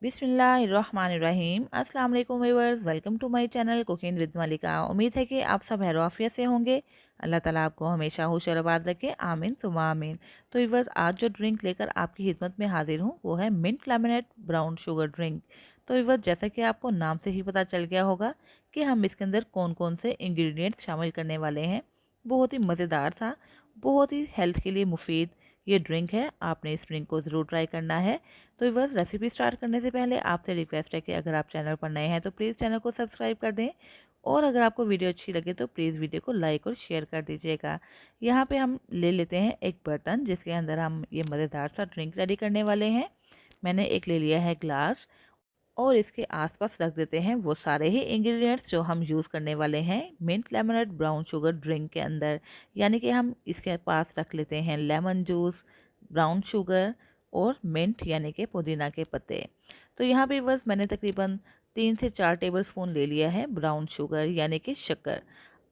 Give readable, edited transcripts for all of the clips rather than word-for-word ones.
बिस्मिल्लाहिर्रहमानिर्रहीम। अस्सलाम वालेकुम viewers, welcome to my channel cooking with Malika. उम्मीद है कि आप सब खैरियत से होंगे। अल्लाह ताला आपको हमेशा होश और आबाद रखे, आमीन सुमा आमीन। तो व्यूअर्स, आज जो ड्रिंक लेकर आपकी खिदमत में हाजिर हूँ वो है mint lemonade brown sugar drink. तो व्यूअर्स, जैसा कि आपको नाम से ही पता चल गया होगा कि हम इसके अंदर कौन कौन से इंग्रेडिएंट्स शामिल करने वाले हैं। बहुत ही मज़ेदार था, बहुत ही हेल्थ के लिए मुफीद ये ड्रिंक है। आपने इस ड्रिंक को ज़रूर ट्राई करना है। तो बस रेसिपी स्टार्ट करने से पहले आपसे रिक्वेस्ट है कि अगर आप चैनल पर नए हैं तो प्लीज़ चैनल को सब्सक्राइब कर दें, और अगर आपको वीडियो अच्छी लगे तो प्लीज़ वीडियो को लाइक और शेयर कर दीजिएगा। यहाँ पे हम ले लेते हैं एक बर्तन जिसके अंदर हम ये मज़ेदार सा ड्रिंक रेडी करने वाले हैं। मैंने एक ले लिया है ग्लास, और इसके आसपास रख देते हैं वो सारे ही इंग्रेडिएंट्स जो हम यूज़ करने वाले हैं mint lemonade brown sugar drink के अंदर। यानी कि हम इसके पास रख लेते हैं लेमन जूस, ब्राउन शुगर और मिंट यानी कि पुदीना के पत्ते। तो यहाँ पे बस मैंने तकरीबन 3 से 4 टेबलस्पून ले लिया है ब्राउन शुगर यानी कि शक्कर।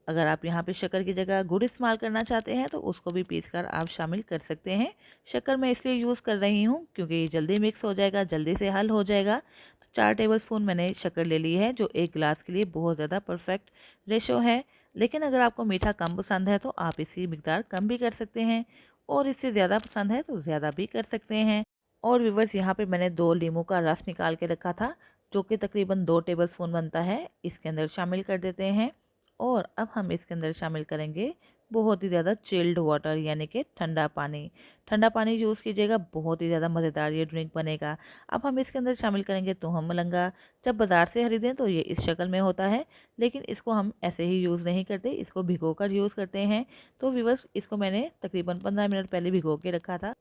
अगर आप यहाँ पे शक्कर की जगह गुड़ इस्तेमाल करना चाहते हैं तो उसको भी पीस कर आप शामिल कर सकते हैं। शक्कर मैं इसलिए यूज़ कर रही हूँ क्योंकि ये जल्दी मिक्स हो जाएगा, जल्दी से हल हो जाएगा। तो 4 टेबलस्पून मैंने शक्कर ले ली है, जो एक गिलास के लिए बहुत ज़्यादा परफेक्ट रेशो है। लेकिन अगर आपको मीठा कम पसंद है तो आप इसकी मिकदार कम भी कर सकते हैं, और इससे ज़्यादा पसंद है तो ज़्यादा भी कर सकते हैं। और व्यूअर्स, यहाँ पे मैंने 2 नींबू का रस निकाल के रखा था, जो कि तकरीबन 2 टेबलस्पून बनता है, इसके अंदर शामिल कर देते हैं। और अब हम इसके अंदर शामिल करेंगे बहुत ही ज़्यादा चिल्ड वाटर यानी कि ठंडा पानी। ठंडा पानी यूज़ कीजिएगा, बहुत ही ज़्यादा मज़ेदार ये ड्रिंक बनेगा। अब हम इसके अंदर शामिल करेंगे तुहम मलंगा। जब बाज़ार से खरीदें तो ये इस शक्ल में होता है, लेकिन इसको हम ऐसे ही यूज़ नहीं करते, इसको भिगो कर यूज़ करते हैं। तो व्यूअर्स, इसको मैंने तकरीबन 15 मिनट पहले भिगो के रखा था,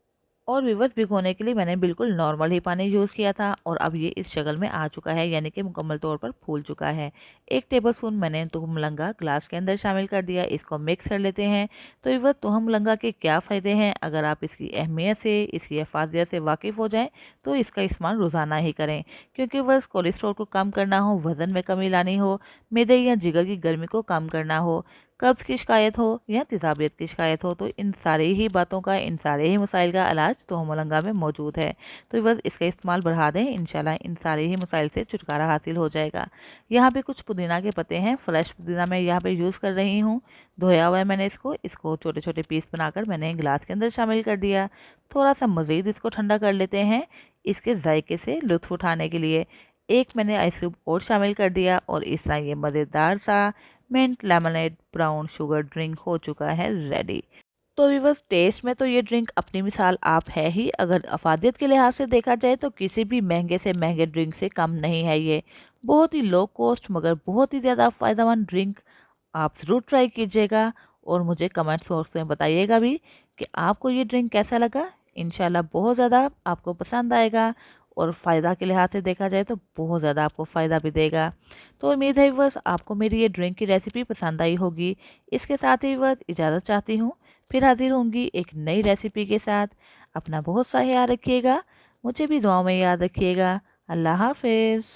और विवश भिगोने के लिए मैंने बिल्कुल नॉर्मल ही पानी यूज़ किया था, और अब ये इस शक्ल में आ चुका है यानी कि मुकम्मल तौर पर फूल चुका है। 1 टेबलस्पून मैंने तुहम मलंगा ग्लास के अंदर शामिल कर दिया, इसको मिक्स कर लेते हैं। तो विवश, तुहम मलंगा के क्या फ़ायदे हैं, अगर आप इसकी अहमियत से, इसकी अफादियत से वाकिफ़ हो जाएँ तो इसका इस्तेमाल रोज़ाना ही करें। क्योंकि बस कोलेस्ट्रॉल को कम करना हो, वज़न में कमी लानी हो, मैदे या जिगर की गर्मी को कम करना हो, कब्ज़ की शिकायत हो या तेज़ाबियत की शिकायत हो, तो इन सारी ही बातों का, इन सारे ही मसाइल का इलाज तुहम मलंगा में मौजूद है। तो बस इसका इस्तेमाल बढ़ा दें, इंशाल्लाह इन सारे ही मसाइल से छुटकारा हासिल हो जाएगा। यहाँ पे कुछ पुदीना के पत्ते हैं, फ्रेश पुदीना मैं यहाँ पे यूज़ कर रही हूँ। धोया हुआ है मैंने इसको छोटे छोटे पीस बनाकर मैंने गिलास के अंदर शामिल कर दिया। थोड़ा सा मज़ीद इसको ठंडा कर लेते हैं इसके जायके से लुत्फ़ उठाने के लिए। एक मैंने आइस क्यूब और शामिल कर दिया, और इस तरह ये मज़ेदार सा mint lemonade brown sugar drink हो चुका है रेडी। तो व्यूअर्स, टेस्ट में तो ये ड्रिंक अपनी मिसाल आप है ही। अगर अफादियत के लिहाज से देखा जाए तो किसी भी महंगे से महंगे ड्रिंक से कम नहीं है ये। बहुत ही लो कॉस्ट मगर बहुत ही ज़्यादा फ़ायदेमंद ड्रिंक। आप ज़रूर ट्राई कीजिएगा, और मुझे कमेंट्स बॉक्स में बताइएगा भी कि आपको ये ड्रिंक कैसा लगा। इंशाल्लाह बहुत ज़्यादा आपको पसंद आएगा, और फ़ायदा के लिहाज से देखा जाए तो बहुत ज़्यादा आपको फ़ायदा भी देगा। तो उम्मीद है व्यूअर्स, आपको मेरी ये ड्रिंक की रेसिपी पसंद आई होगी। इसके साथ ही व्यूअर्स, इजाज़त चाहती हूँ, फिर हाजिर होंगी एक नई रेसिपी के साथ। अपना बहुत सा ख्याल रखिएगा, मुझे भी दुआओं में याद रखिएगा। अल्लाह हाफिज़।